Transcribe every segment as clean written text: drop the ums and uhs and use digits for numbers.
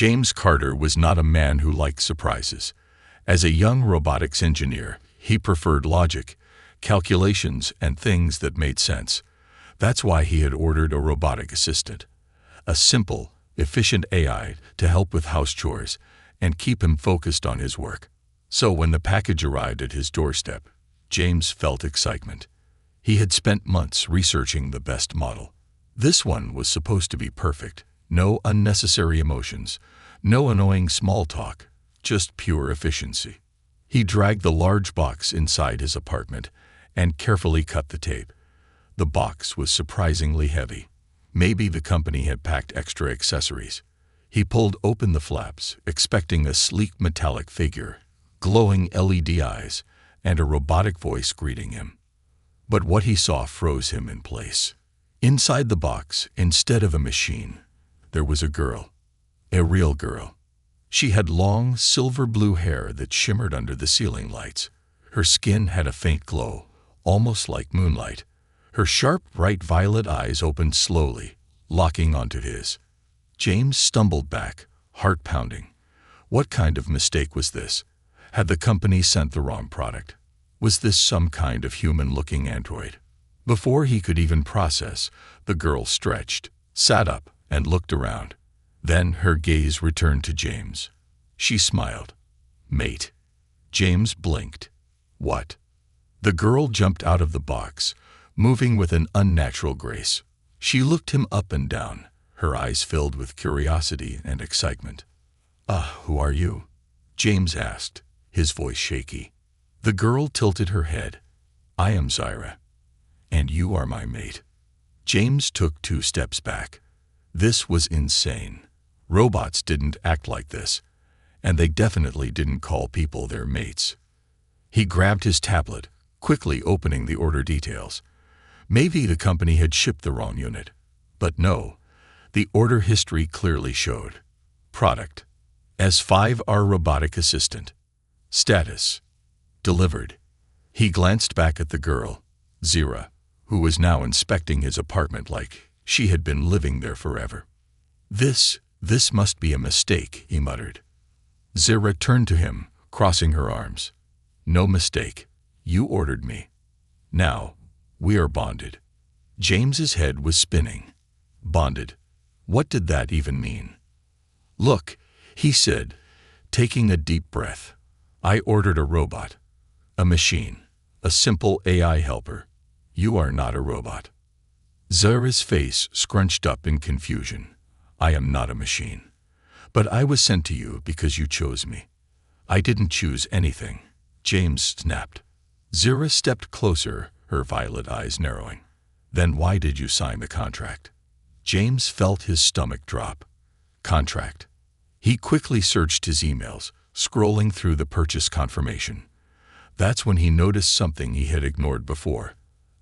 James Carter was not a man who liked surprises. As a young robotics engineer, he preferred logic, calculations, and things that made sense. That's why he had ordered a robotic assistant, a simple, efficient AI to help with house chores and keep him focused on his work. So when the package arrived at his doorstep, James felt excitement. He had spent months researching the best model. This one was supposed to be perfect. No unnecessary emotions, no annoying small talk, just pure efficiency. He dragged the large box inside his apartment and carefully cut the tape. The box was surprisingly heavy. Maybe the company had packed extra accessories. He pulled open the flaps, expecting a sleek metallic figure, glowing LED eyes, and a robotic voice greeting him. But what he saw froze him in place. Inside the box, instead of a machine, there was a girl. A real girl. She had long, silver-blue hair that shimmered under the ceiling lights. Her skin had a faint glow, almost like moonlight. Her sharp, bright violet eyes opened slowly, locking onto his. James stumbled back, heart pounding. What kind of mistake was this? Had the company sent the wrong product? Was this some kind of human-looking android? Before he could even process, the girl stretched, sat up, and looked around. Then her gaze returned to James. She smiled. "Mate." James blinked. "What?" The girl jumped out of the box, moving with an unnatural grace. She looked him up and down, her eyes filled with curiosity and excitement. Who are you?" James asked, his voice shaky. The girl tilted her head. "I am Zyra. And you are my mate." James took 2 steps back. This was insane. Robots didn't act like this, and they definitely didn't call people their mates. He grabbed his tablet, quickly opening the order details. Maybe the company had shipped the wrong unit. But no, the order history clearly showed. Product: S5R robotic assistant. Status: delivered. He glanced back at the girl, Zyra, who was now inspecting his apartment like she had been living there forever. This must be a mistake," he muttered. Zyra turned to him, crossing her arms. "No mistake. You ordered me. Now, we are bonded." James's head was spinning. Bonded? What did that even mean? "Look," he said, taking a deep breath. "I ordered a robot. A machine. A simple AI helper. You are not a robot." Zyra's face scrunched up in confusion. "I am not a machine. But I was sent to you because you chose me." "I didn't choose anything," James snapped. Zyra stepped closer, her violet eyes narrowing. "Then why did you sign the contract?" James felt his stomach drop. Contract. He quickly searched his emails, scrolling through the purchase confirmation. That's when he noticed something he had ignored before.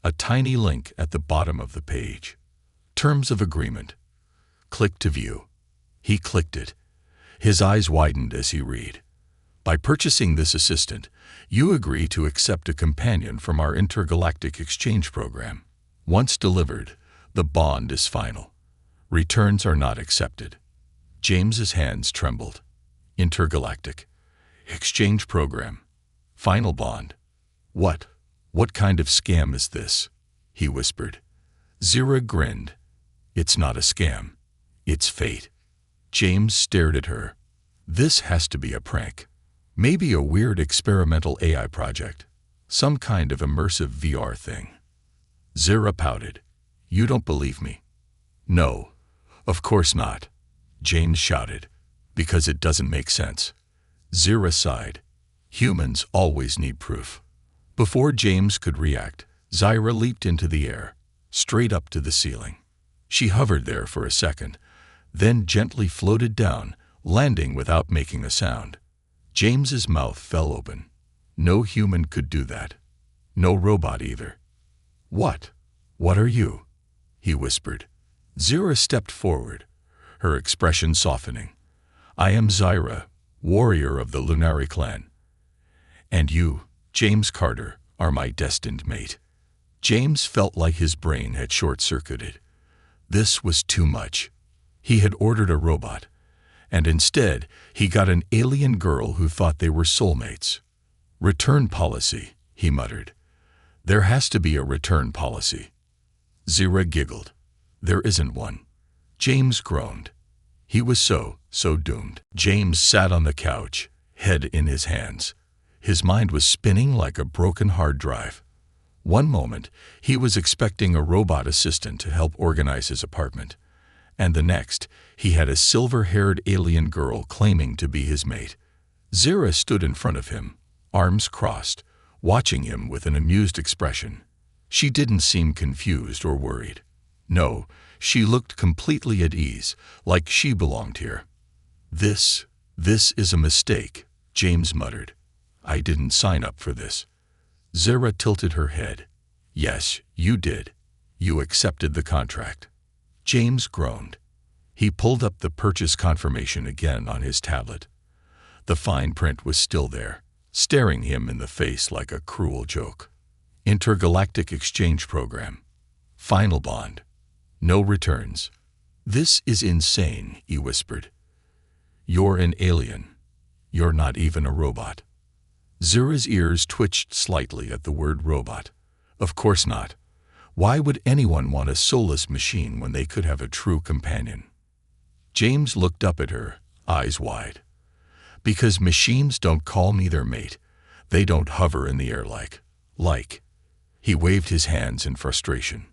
A tiny link at the bottom of the page. Terms of agreement. Click to view. He clicked it. His eyes widened as he read. "By purchasing this assistant, you agree to accept a companion from our Intergalactic exchange program. Once delivered, the bond is final. Returns are not accepted." James's hands trembled. Intergalactic. Exchange program. Final bond. What kind of scam is this?" he whispered. Zyra grinned. "It's not a scam. It's fate." James stared at her. This has to be a prank. Maybe a weird experimental AI project. Some kind of immersive VR thing. Zyra pouted. "You don't believe me?" "No, of course not," James shouted. "Because it doesn't make sense." Zyra sighed. "Humans always need proof." Before James could react, Zyra leaped into the air, straight up to the ceiling. She hovered there for a second, then gently floated down, landing without making a sound. James's mouth fell open. No human could do that. No robot either. What are you?" he whispered. Zyra stepped forward, her expression softening. "I am Zyra, warrior of the Lunari clan. And you, James Carter, are my destined mate." James felt like his brain had short-circuited. This was too much. He had ordered a robot, And instead, he got an alien girl who thought they were soulmates. Return policy, he muttered. There has to be a return policy. Zira giggled. There isn't one. James groaned. He was so doomed. James sat on the couch, head in his hands. His mind was spinning like a broken hard drive. One moment, he was expecting a robot assistant to help organize his apartment. And the next, he had a silver-haired alien girl claiming to be his mate. Zira stood in front of him, arms crossed, watching him with an amused expression. She didn't seem confused or worried. No, she looked completely at ease, like she belonged here. This is a mistake, James muttered. I didn't sign up for this. Zira tilted her head. Yes, you did. You accepted the contract. James groaned. He pulled up the purchase confirmation again on his tablet. The fine print was still there, staring him in the face like a cruel joke. Intergalactic exchange program. Final bond. No returns. This is insane, he whispered. You're an alien. You're not even a robot. Zira's ears twitched slightly at the word robot. Of course not. Why would anyone want a soulless machine when they could have a true companion? James looked up at her, eyes wide. Because machines don't call me their mate. They don't hover in the air like. He waved his hands in frustration.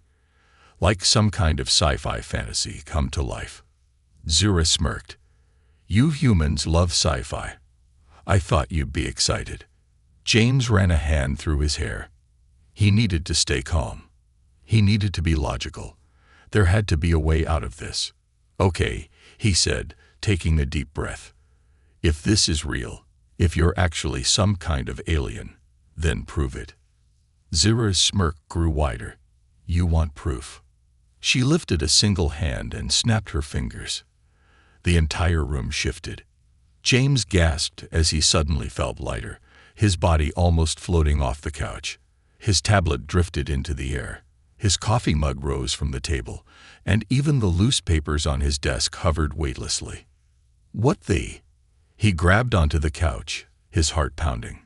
Like some kind of sci-fi fantasy come to life. Zira smirked. You humans love sci-fi. I thought you'd be excited. James ran a hand through his hair. He needed to stay calm. He needed to be logical. There had to be a way out of this. Okay, he said, taking a deep breath. If this is real, if you're actually some kind of alien, then prove it. Zira's smirk grew wider. You want proof. She lifted a single hand and snapped her fingers. The entire room shifted. James gasped as he suddenly felt lighter, his body almost floating off the couch. His tablet drifted into the air. His coffee mug rose from the table, and even the loose papers on his desk hovered weightlessly. What the? He grabbed onto the couch, his heart pounding.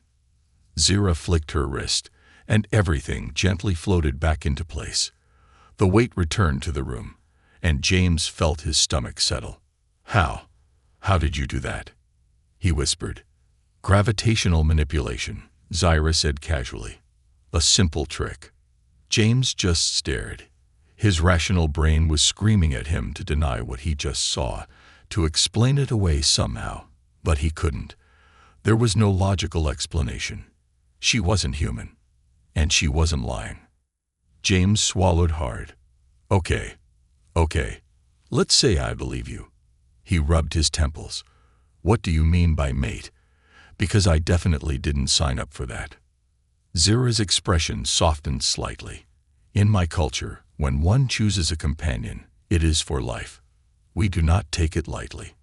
Zira flicked her wrist, and everything gently floated back into place. The weight returned to the room, and James felt his stomach settle. How? How did you do that? He whispered. Gravitational manipulation, Zira said casually. A simple trick. James just stared. His rational brain was screaming at him to deny what he just saw, to explain it away somehow, but he couldn't. There was no logical explanation. She wasn't human, and she wasn't lying. James swallowed hard. Okay. Let's say I believe you. He rubbed his temples. What do you mean by mate? Because I definitely didn't sign up for that. Zira's expression softened slightly. In my culture, when one chooses a companion, it is for life. We do not take it lightly.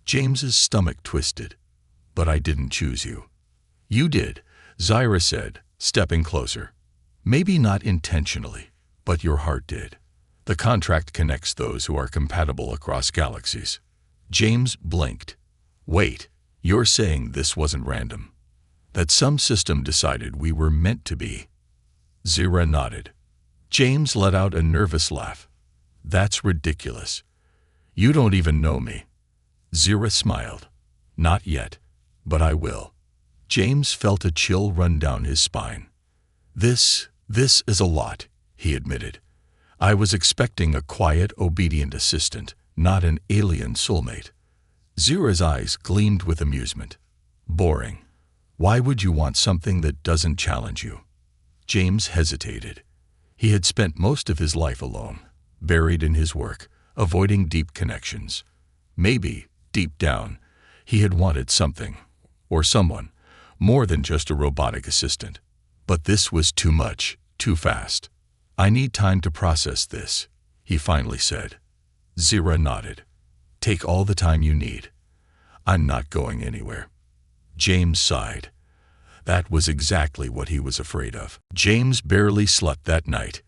James's stomach twisted. But I didn't choose you. You did, Zira said, stepping closer. Maybe not intentionally, but your heart did. The contract connects those who are compatible across galaxies. James blinked. Wait, you're saying this wasn't random? That some system decided we were meant to be? Zira nodded. James let out a nervous laugh. That's ridiculous. You don't even know me. Zira smiled. Not yet, but I will. James felt a chill run down his spine. This is a lot, he admitted. I was expecting a quiet, obedient assistant, not an alien soulmate. Zira's eyes gleamed with amusement. Boring. Why would you want something that doesn't challenge you? James hesitated. He had spent most of his life alone, buried in his work, avoiding deep connections. Maybe, deep down, he had wanted something, or someone, more than just a robotic assistant. But this was too much, too fast. I need time to process this, he finally said. Zira nodded. Take all the time you need. I'm not going anywhere. James sighed. That was exactly what he was afraid of. James barely slept that night.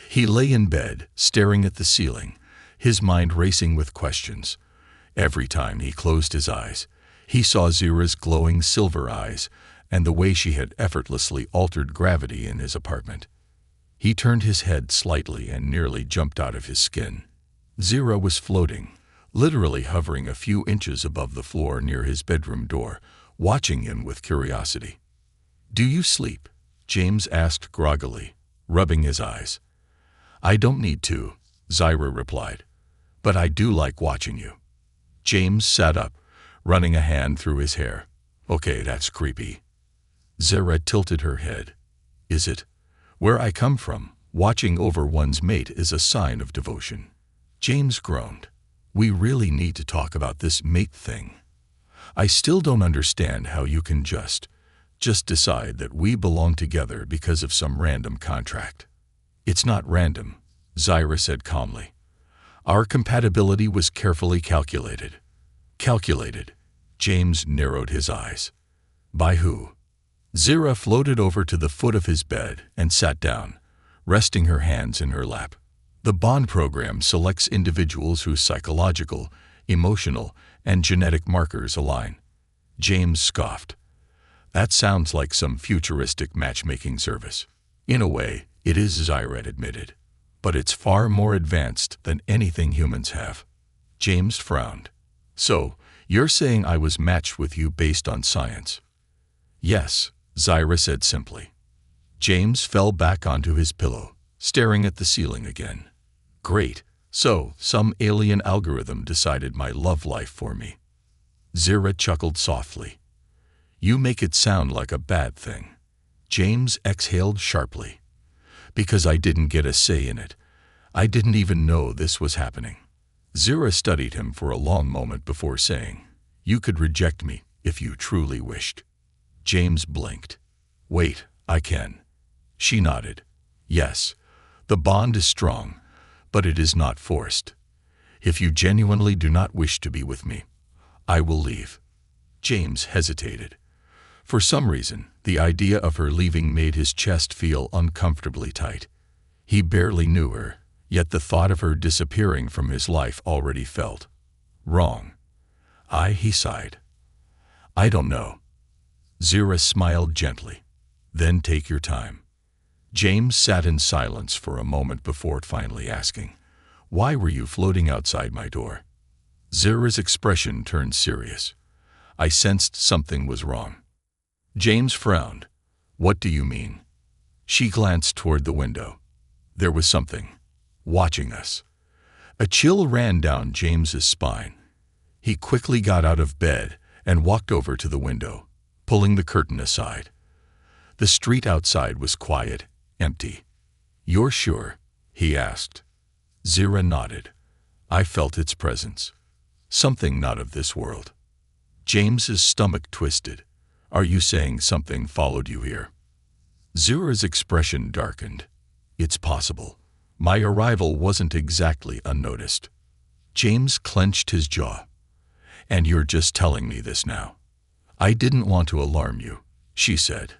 He lay in bed, staring at the ceiling, his mind racing with questions. Every time he closed his eyes, he saw Zira's glowing silver eyes and the way she had effortlessly altered gravity in his apartment. He turned his head slightly and nearly jumped out of his skin. Zira was floating, literally hovering a few inches above the floor near his bedroom door, watching him with curiosity. "Do you sleep?" James asked groggily, rubbing his eyes. "I don't need to," Zira replied, "but I do like watching you." James sat up, running a hand through his hair. "Okay, that's creepy." Zira tilted her head. "Is it? Where I come from, watching over one's mate is a sign of devotion." James groaned. "We really need to talk about this mate thing. I still don't understand how you can just decide that we belong together because of some random contract." "It's not random," Zira said calmly. "Our compatibility was carefully calculated." "Calculated?" James narrowed his eyes. "By who?" Zira floated over to the foot of his bed and sat down, resting her hands in her lap. "The Bond program selects individuals whose psychological, emotional, and genetic markers align." James scoffed. "That sounds like some futuristic matchmaking service." "In a way, it is," Zira admitted. "But it's far more advanced than anything humans have." James frowned. "So, you're saying I was matched with you based on science?" "Yes," Zira said simply. James fell back onto his pillow, staring at the ceiling again. "Great. So, some alien algorithm decided my love life for me." Zira chuckled softly. "You make it sound like a bad thing." James exhaled sharply. "Because I didn't get a say in it. I didn't even know this was happening." Zira studied him for a long moment before saying, "You could reject me if you truly wished." James blinked. "Wait, I can." She nodded. "Yes, the bond is strong, but it is not forced. If you genuinely do not wish to be with me, I will leave." James hesitated. For some reason, the idea of her leaving made his chest feel uncomfortably tight. He barely knew her, yet the thought of her disappearing from his life already felt wrong. He sighed. "I don't know." Zira smiled gently. "Then take your time." James sat in silence for a moment before finally asking, "Why were you floating outside my door?" Zira's expression turned serious. "I sensed something was wrong." James frowned. "What do you mean?" She glanced toward the window. There was something watching us. A chill ran down James's spine. He quickly got out of bed and walked over to the window, pulling the curtain aside. The street outside was quiet, empty. "You're sure?" he asked. Zira nodded. "I felt its presence. Something not of this world." James's stomach twisted. "Are you saying something followed you here?" Zira's expression darkened. "It's possible. My arrival wasn't exactly unnoticed." James clenched his jaw. "And you're just telling me this now?" "I didn't want to alarm you," she said,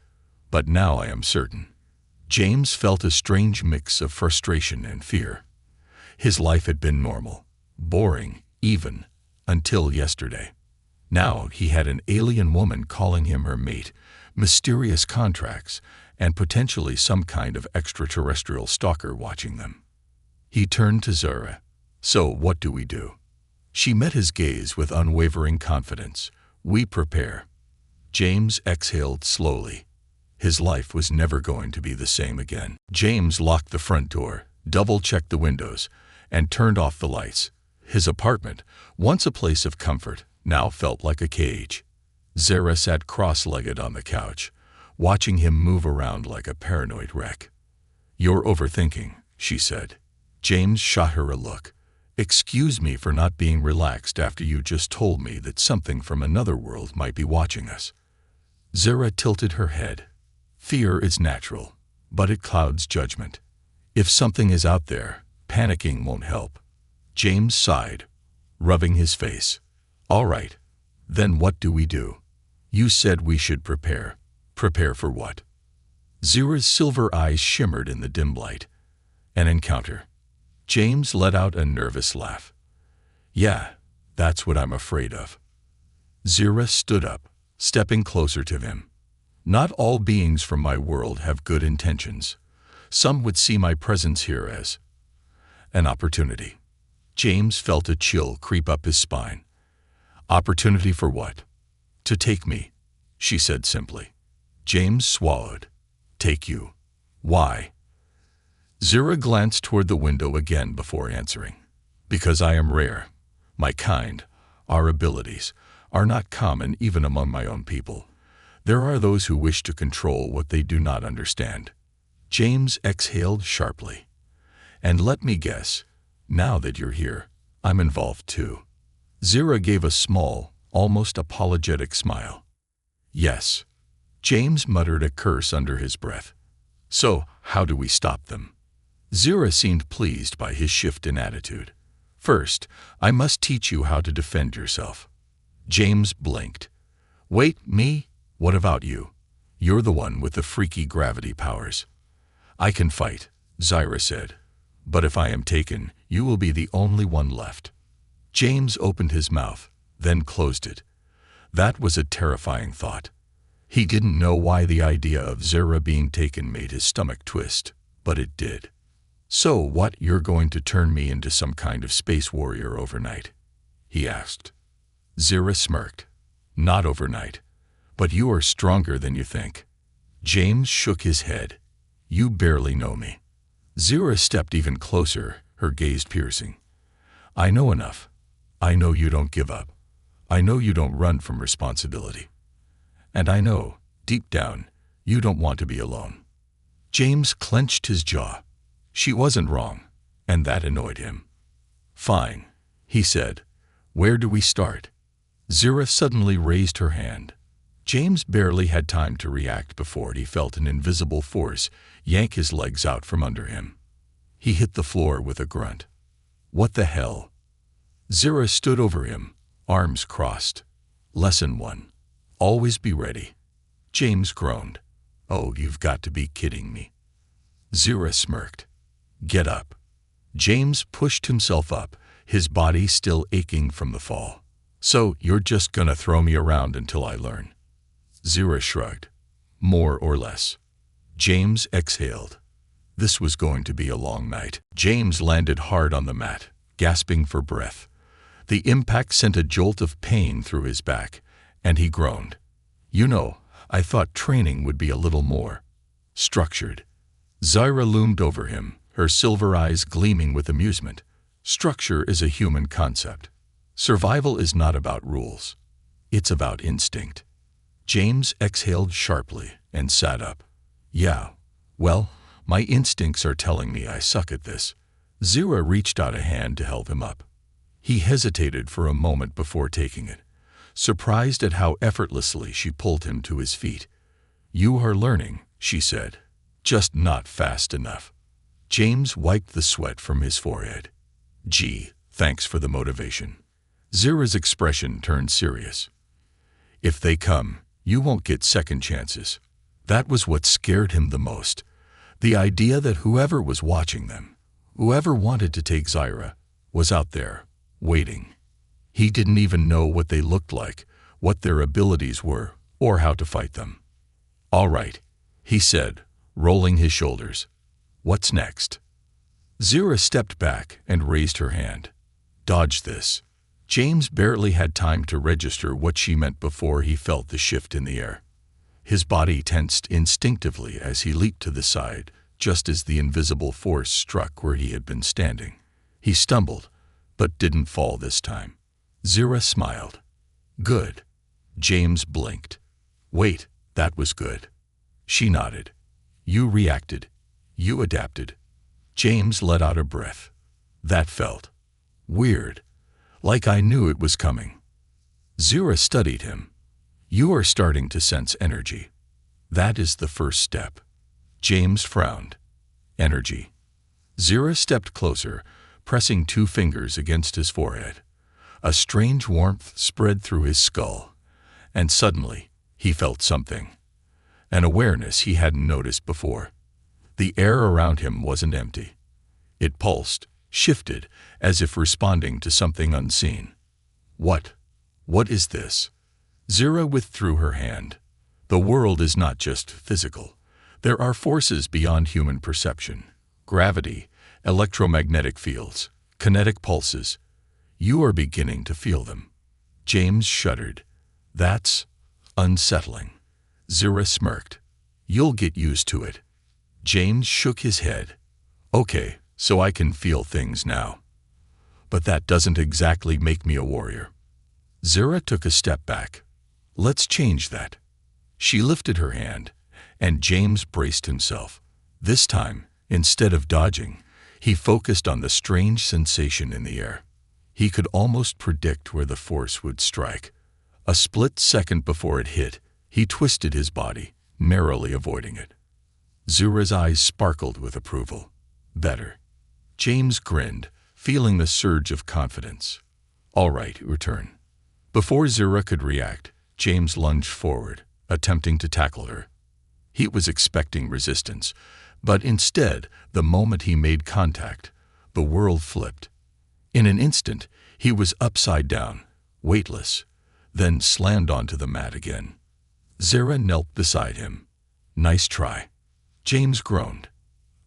"but now I am certain." James felt a strange mix of frustration and fear. His life had been normal, boring, even, until yesterday. Now he had an alien woman calling him her mate, mysterious contracts, and potentially some kind of extraterrestrial stalker watching them. He turned to Zira. "So what do we do?" She met his gaze with unwavering confidence. "We prepare." James exhaled slowly. His life was never going to be the same again. James locked the front door, double-checked the windows, and turned off the lights. His apartment, once a place of comfort, now felt like a cage. Zira sat cross-legged on the couch, watching him move around like a paranoid wreck. "You're overthinking," she said. James shot her a look. "Excuse me for not being relaxed after you just told me that something from another world might be watching us." Zira tilted her head. "Fear is natural, but it clouds judgment. If something is out there, panicking won't help." James sighed, rubbing his face. "All right, then what do we do? You said we should prepare. Prepare for what?" Zira's silver eyes shimmered in the dim light. "An encounter." James let out a nervous laugh. "Yeah, That's what I'm afraid of. Zira stood up, stepping closer to him. Not all beings from my world have good intentions. Some would see my presence here as an opportunity. James felt a chill creep up his spine. Opportunity for what? To take me, she said simply. James swallowed. Take you. Why? Zira glanced toward the window again before answering. Because I am rare. My kind, our abilities, are not common even among my own people. There are those who wish to control what they do not understand. James exhaled sharply. And let me guess, now that you're here, I'm involved too. Zira gave a small, almost apologetic smile. Yes. James muttered a curse under his breath. So, how do we stop them? Zira seemed pleased by his shift in attitude. First, I must teach you how to defend yourself. James blinked. Wait, me? What about you? You're the one with the freaky gravity powers. I can fight, Zira said. But if I am taken, you will be the only one left. James opened his mouth, then closed it. That was a terrifying thought. He didn't know why the idea of Zira being taken made his stomach twist, but it did. So what, you're going to turn me into some kind of space warrior overnight? He asked. Zira smirked. Not overnight. But you are stronger than you think. James shook his head. You barely know me. Zira stepped even closer, her gaze piercing. I know enough. I know you don't give up. I know you don't run from responsibility. And I know, deep down, you don't want to be alone. James clenched his jaw. She wasn't wrong, and that annoyed him. Fine, he said. Where do we start? Zira suddenly raised her hand. James barely had time to react before he felt an invisible force yank his legs out from under him. He hit the floor with a grunt. What the hell? Zira stood over him, arms crossed. Lesson 1. Always be ready. James groaned. Oh, you've got to be kidding me. Zira smirked. Get up. James pushed himself up, his body still aching from the fall. So, you're just gonna throw me around until I learn? Zira shrugged. More or less. James exhaled. This was going to be a long night. James landed hard on the mat, gasping for breath. The impact sent a jolt of pain through his back, and he groaned. You know, I thought training would be a little more structured. Zira loomed over him, her silver eyes gleaming with amusement. Structure is a human concept. Survival is not about rules. It's about instinct. James exhaled sharply and sat up. Yeah, well, my instincts are telling me I suck at this. Zira reached out a hand to help him up. He hesitated for a moment before taking it, surprised at how effortlessly she pulled him to his feet. You are learning, she said, just not fast enough. James wiped the sweat from his forehead. Gee, thanks for the motivation. Zira's expression turned serious. If they come, you won't get second chances. That was what scared him the most. The idea that whoever was watching them, whoever wanted to take Zira, was out there, waiting. He didn't even know what they looked like, what their abilities were, or how to fight them. All right, he said, rolling his shoulders. What's next? Zira stepped back and raised her hand. Dodge this. James barely had time to register what she meant before he felt the shift in the air. His body tensed instinctively as he leaped to the side, just as the invisible force struck where he had been standing. He stumbled, but didn't fall this time. Zira smiled. Good. James blinked. Wait, that was good. She nodded. You reacted. You adapted. James let out a breath. That felt weird, like I knew it was coming. Zira studied him. You are starting to sense energy. That is the first step. James frowned. Energy. Zira stepped closer, pressing 2 fingers against his forehead. A strange warmth spread through his skull, and suddenly he felt something. An awareness he hadn't noticed before. The air around him wasn't empty. It pulsed, shifted, as if responding to something unseen. What? What is this? Zira withdrew her hand. The world is not just physical. There are forces beyond human perception. Gravity, electromagnetic fields, kinetic pulses. You are beginning to feel them. James shuddered. That's unsettling. Zira smirked. You'll get used to it. James shook his head. Okay, so I can feel things now. But that doesn't exactly make me a warrior. Zira took a step back. Let's change that. She lifted her hand, and James braced himself. This time, instead of dodging, he focused on the strange sensation in the air. He could almost predict where the force would strike. A split second before it hit, he twisted his body, narrowly avoiding it. Zira's eyes sparkled with approval. Better. James grinned, feeling the surge of confidence. All right, return. Before Zira could react, James lunged forward, attempting to tackle her. He was expecting resistance, but instead, the moment he made contact, the world flipped. In an instant, he was upside down, weightless, then slammed onto the mat again. Zira knelt beside him. Nice try. James groaned.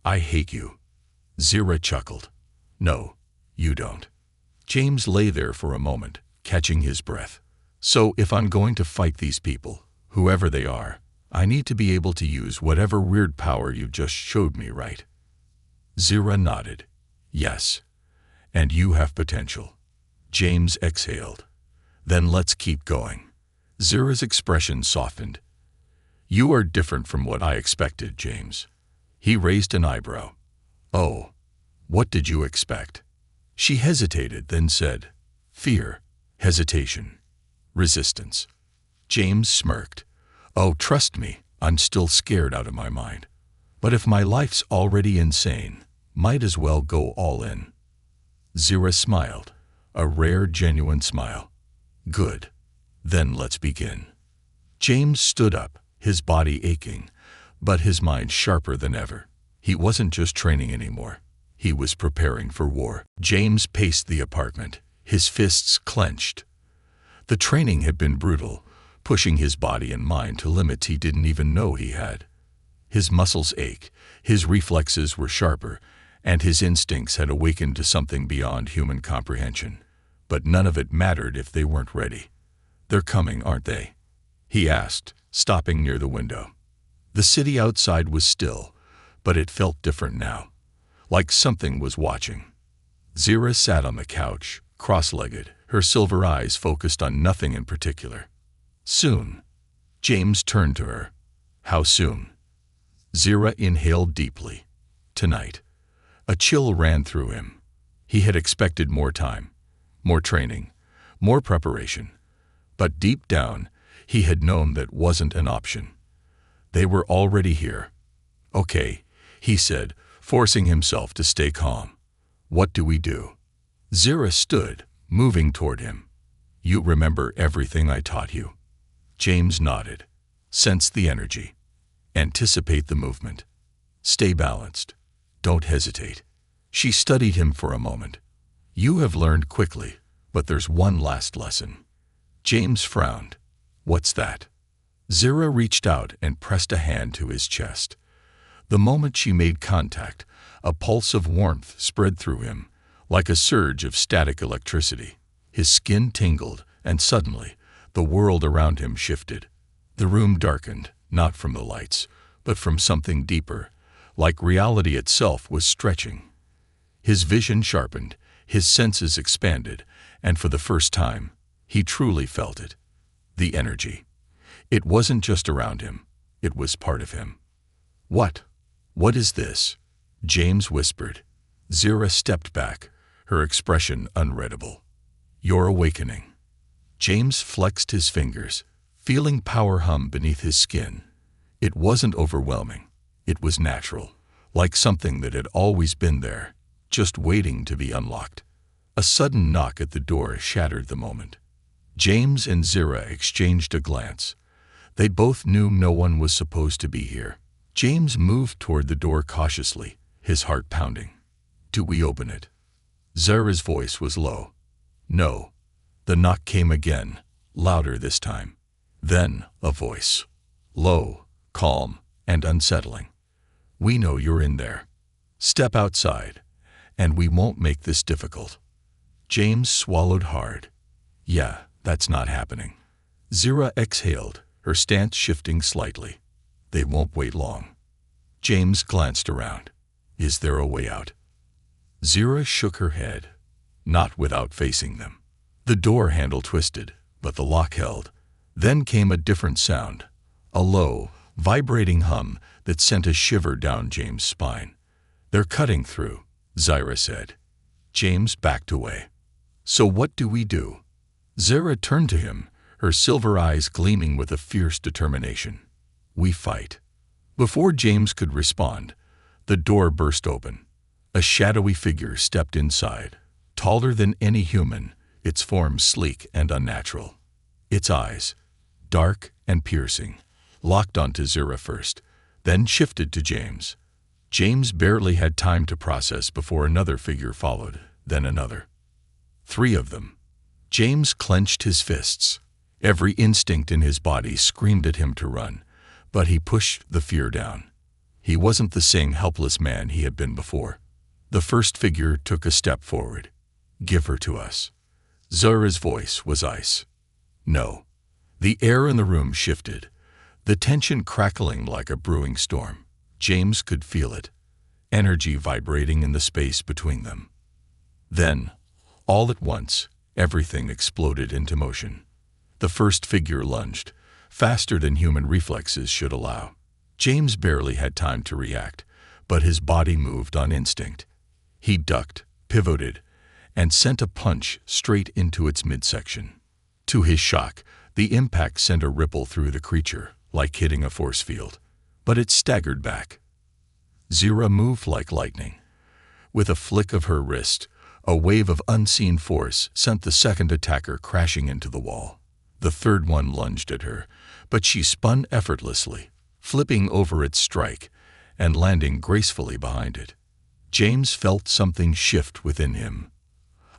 I hate you. Zira chuckled. No, you don't. James lay there for a moment, catching his breath. So if I'm going to fight these people, whoever they are, I need to be able to use whatever weird power you just showed me, right? Zira nodded. Yes. And you have potential. James exhaled. Then let's keep going. Zira's expression softened. You are different from what I expected, James. He raised an eyebrow. Oh, what did you expect? She hesitated, then said, fear, hesitation, resistance. James smirked. Oh, trust me, I'm still scared out of my mind. But if my life's already insane, might as well go all in. Zira smiled, a rare, genuine smile. Good. Then let's begin. James stood up, his body aching, but his mind sharper than ever. He wasn't just training anymore. He was preparing for war. James paced the apartment, his fists clenched. The training had been brutal, pushing his body and mind to limits he didn't even know he had. His muscles ached, his reflexes were sharper, and his instincts had awakened to something beyond human comprehension. But none of it mattered if they weren't ready. They're coming, aren't they? He asked, stopping near the window. The city outside was still, but it felt different now, like something was watching. Zira sat on the couch, cross-legged, her silver eyes focused on nothing in particular. Soon. James turned to her. How soon? Zira inhaled deeply. Tonight. A chill ran through him. He had expected more time, more training, more preparation. But deep down, he had known that wasn't an option. They were already here. Okay, he said, forcing himself to stay calm. What do we do? Zira stood, moving toward him. You remember everything I taught you? James nodded. Sense the energy. Anticipate the movement. Stay balanced. Don't hesitate. She studied him for a moment. You have learned quickly, but there's one last lesson. James frowned. What's that? Zira reached out and pressed a hand to his chest. The moment she made contact, a pulse of warmth spread through him, like a surge of static electricity. His skin tingled, and suddenly, the world around him shifted. The room darkened, not from the lights, but from something deeper, like reality itself was stretching. His vision sharpened, his senses expanded, and for the first time, he truly felt it. The energy. It wasn't just around him, it was part of him. What? What is this? James whispered. Zira stepped back, her expression unreadable. Your awakening. James flexed his fingers, feeling power hum beneath his skin. It wasn't overwhelming. It was natural, like something that had always been there, just waiting to be unlocked. A sudden knock at the door shattered the moment. James and Zira exchanged a glance. They both knew no one was supposed to be here. James moved toward the door cautiously, his heart pounding. Do we open it? Zira's voice was low. No. The knock came again, louder this time. Then a voice. Low, calm, and unsettling. "We know you're in there. Step outside, and we won't make this difficult." James swallowed hard. "Yeah, that's not happening." Zira exhaled, her stance shifting slightly. "They won't wait long." James glanced around. "Is there a way out?" Zira shook her head. "Not without facing them." The door handle twisted, but the lock held. Then came a different sound, a low, vibrating hum that sent a shiver down James' spine. "They're cutting through," Zira said. James backed away. "So what do we do?" Zira turned to him, her silver eyes gleaming with a fierce determination. "We fight." Before James could respond, the door burst open. A shadowy figure stepped inside, taller than any human, its form sleek and unnatural. Its eyes, dark and piercing, locked onto Zira first, then shifted to James. James barely had time to process before another figure followed, then another. 3 of them. James clenched his fists. Every instinct in his body screamed at him to run, but he pushed the fear down. He wasn't the same helpless man he had been before. The first figure took a step forward. "Give her to us." Zira's voice was ice. "No." The air in the room shifted, the tension crackling like a brewing storm. James could feel it, energy vibrating in the space between them. Then, all at once, everything exploded into motion. The first figure lunged, faster than human reflexes should allow. James barely had time to react, but his body moved on instinct. He ducked, pivoted, and sent a punch straight into its midsection. To his shock, the impact sent a ripple through the creature, like hitting a force field. But it staggered back. Zira moved like lightning. With a flick of her wrist, a wave of unseen force sent the second attacker crashing into the wall. The third one lunged at her, but she spun effortlessly, flipping over its strike and landing gracefully behind it. James felt something shift within him.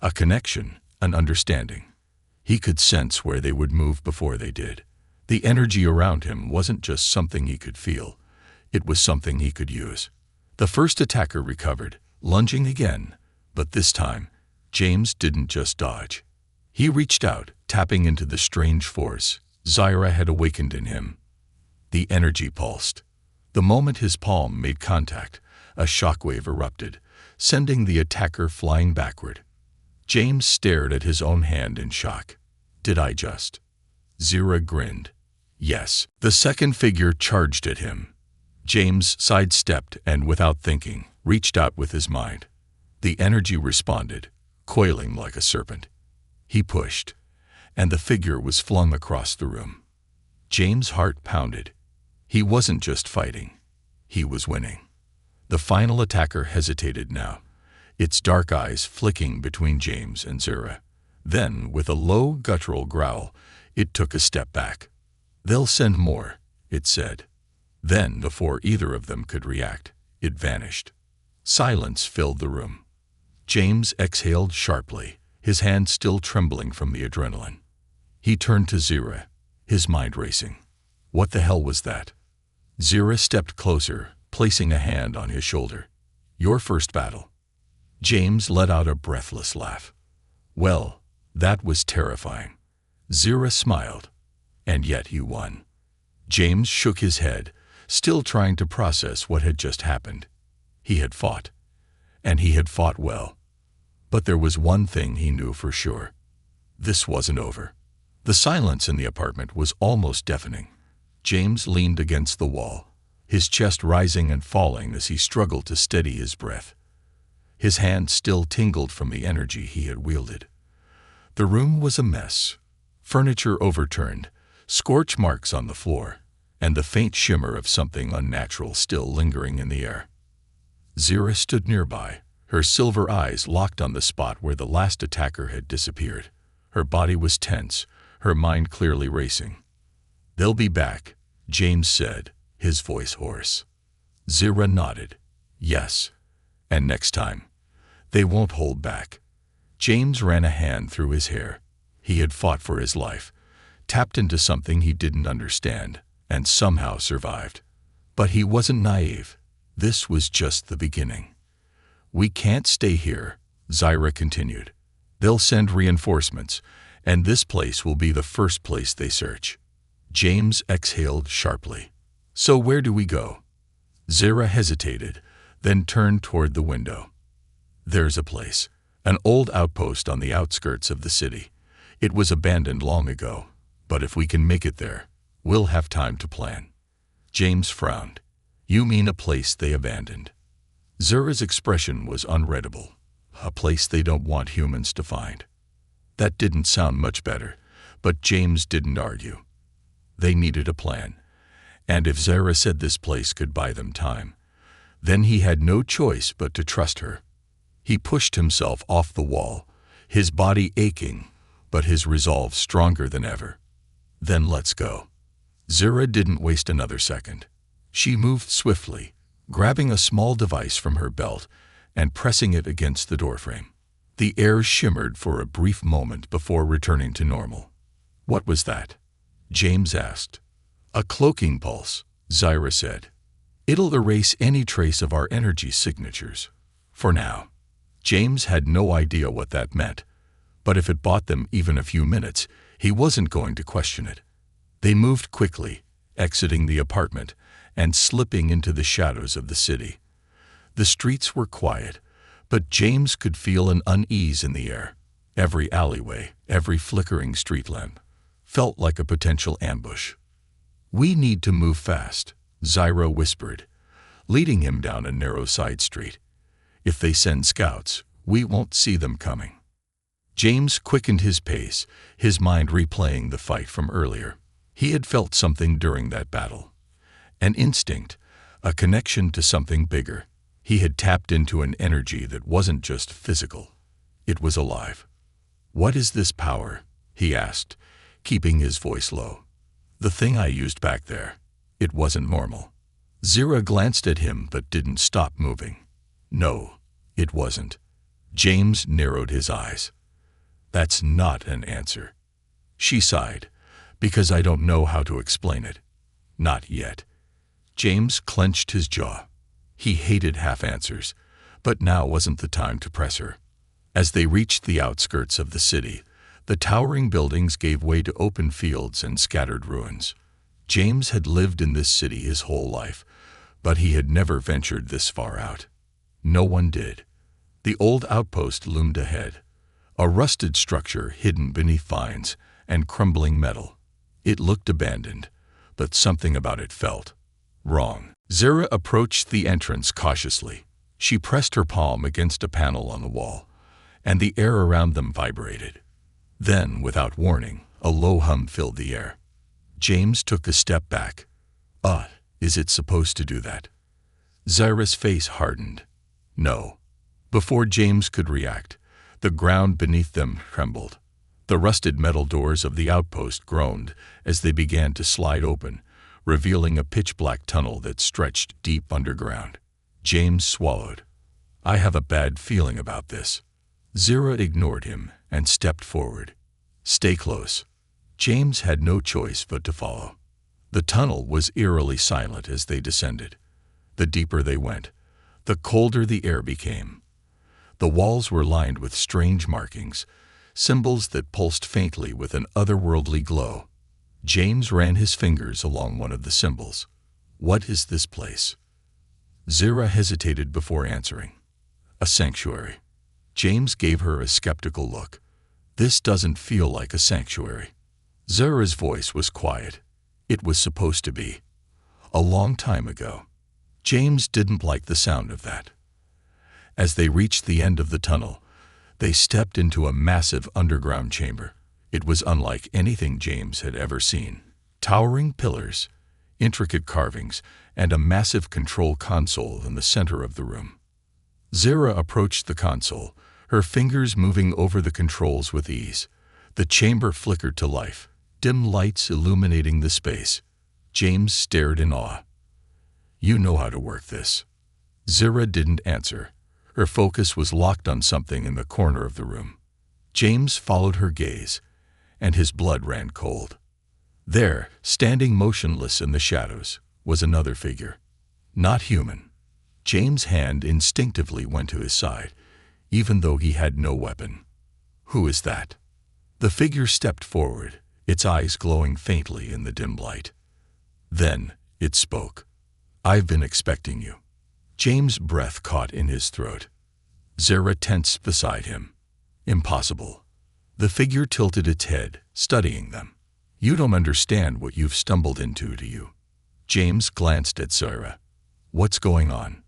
A connection, an understanding. He could sense where they would move before they did. The energy around him wasn't just something he could feel. It was something he could use. The first attacker recovered, lunging again, but this time, James didn't just dodge. He reached out, tapping into the strange force Zira had awakened in him. The energy pulsed. The moment his palm made contact, a shockwave erupted, sending the attacker flying backward. James stared at his own hand in shock. "Did I just?" Zira grinned. "Yes." The second figure charged at him. James sidestepped and, without thinking, reached out with his mind. The energy responded, coiling like a serpent. He pushed, and the figure was flung across the room. James' heart pounded. He wasn't just fighting. He was winning. The final attacker hesitated now, its dark eyes flicking between James and Zira. Then, with a low, guttural growl, it took a step back. "They'll send more," it said. Then, before either of them could react, it vanished. Silence filled the room. James exhaled sharply, his hand still trembling from the adrenaline. He turned to Zira, his mind racing. What the hell was that? Zira stepped closer, placing a hand on his shoulder. "Your first battle." James let out a breathless laugh. "Well, that was terrifying." Zira smiled. "And yet you won." James shook his head, still trying to process what had just happened. He had fought, and he had fought well. But there was one thing he knew for sure. This wasn't over. The silence in the apartment was almost deafening. James leaned against the wall, his chest rising and falling as he struggled to steady his breath. His hand still tingled from the energy he had wielded. The room was a mess. Furniture overturned, scorch marks on the floor, and the faint shimmer of something unnatural still lingering in the air. Zira stood nearby, her silver eyes locked on the spot where the last attacker had disappeared. Her body was tense, her mind clearly racing. "They'll be back," James said, his voice hoarse. Zira nodded. "Yes. And next time, they won't hold back." James ran a hand through his hair. He had fought for his life, tapped into something he didn't understand, and somehow survived. But he wasn't naive. This was just the beginning. "We can't stay here," Zyra continued. "They'll send reinforcements, and this place will be the first place they search." James exhaled sharply. "So where do we go?" Zyra hesitated, then turned toward the window. "There's a place, an old outpost on the outskirts of the city. It was abandoned long ago, but if we can make it there, we'll have time to plan." James frowned. "You mean a place they abandoned?" Zyra's expression was unreadable. "A place they don't want humans to find." That didn't sound much better, but James didn't argue. They needed a plan, and if Zyra said this place could buy them time, then he had no choice but to trust her. He pushed himself off the wall, his body aching, but his resolve stronger than ever. "Then let's go." Zyra didn't waste another second. She moved swiftly, grabbing a small device from her belt and pressing it against the doorframe. The air shimmered for a brief moment before returning to normal. "What was that?" James asked. "A cloaking pulse," Zyra said. "It'll erase any trace of our energy signatures. For now." James had no idea what that meant, but if it bought them even a few minutes, he wasn't going to question it. They moved quickly, exiting the apartment and slipping into the shadows of the city. The streets were quiet, but James could feel an unease in the air. Every alleyway, every flickering street lamp, felt like a potential ambush. "We need to move fast," Zyra whispered, leading him down a narrow side street. "If they send scouts, we won't see them coming." James quickened his pace, his mind replaying the fight from earlier. He had felt something during that battle. An instinct, a connection to something bigger. He had tapped into an energy that wasn't just physical. It was alive. "What is this power?" he asked, keeping his voice low. "The thing I used back there. It wasn't normal." Zyra glanced at him but didn't stop moving. "No, it wasn't." James narrowed his eyes. "That's not an answer." She sighed. "Because I don't know how to explain it. Not yet." James clenched his jaw. He hated half-answers, but now wasn't the time to press her. As they reached the outskirts of the city, the towering buildings gave way to open fields and scattered ruins. James had lived in this city his whole life, but he had never ventured this far out. No one did. The old outpost loomed ahead, a rusted structure hidden beneath vines and crumbling metal. It looked abandoned, but something about it felt wrong. Zyra approached the entrance cautiously. She pressed her palm against a panel on the wall, and the air around them vibrated. Then, without warning, a low hum filled the air. James took a step back. Is it supposed to do that?" Zyra's face hardened. "No." Before James could react, the ground beneath them trembled. The rusted metal doors of the outpost groaned as they began to slide open, revealing a pitch-black tunnel that stretched deep underground. James swallowed. "I have a bad feeling about this." Zyra ignored him and stepped forward. "Stay close." James had no choice but to follow. The tunnel was eerily silent as they descended. The deeper they went, the colder the air became. The walls were lined with strange markings, symbols that pulsed faintly with an otherworldly glow. James ran his fingers along one of the symbols. "What is this place?" Zyra hesitated before answering. "A sanctuary." James gave her a skeptical look. "This doesn't feel like a sanctuary." Zyra's voice was quiet. It was supposed to be. A long time ago. James didn't like the sound of that. As they reached the end of the tunnel, they stepped into a massive underground chamber. It was unlike anything James had ever seen. Towering pillars, intricate carvings, and a massive control console in the center of the room. Zyra approached the console, her fingers moving over the controls with ease. The chamber flickered to life, dim lights illuminating the space. James stared in awe. "You know how to work this." Zyra didn't answer. Her focus was locked on something in the corner of the room. James followed her gaze, and his blood ran cold. There, standing motionless in the shadows, was another figure. Not human. James' hand instinctively went to his side, even though he had no weapon. "Who is that?" The figure stepped forward, its eyes glowing faintly in the dim light. Then it spoke. "I've been expecting you." James' breath caught in his throat. Zara tensed beside him. "Impossible." The figure tilted its head, studying them. "You don't understand what you've stumbled into, do you?" James glanced at Zara. "What's going on?"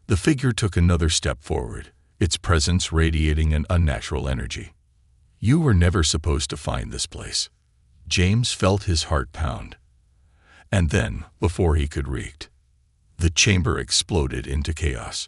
The figure took another step forward, its presence radiating an unnatural energy. "You were never supposed to find this place." James felt his heart pound. And then, before he could react, the chamber exploded into chaos.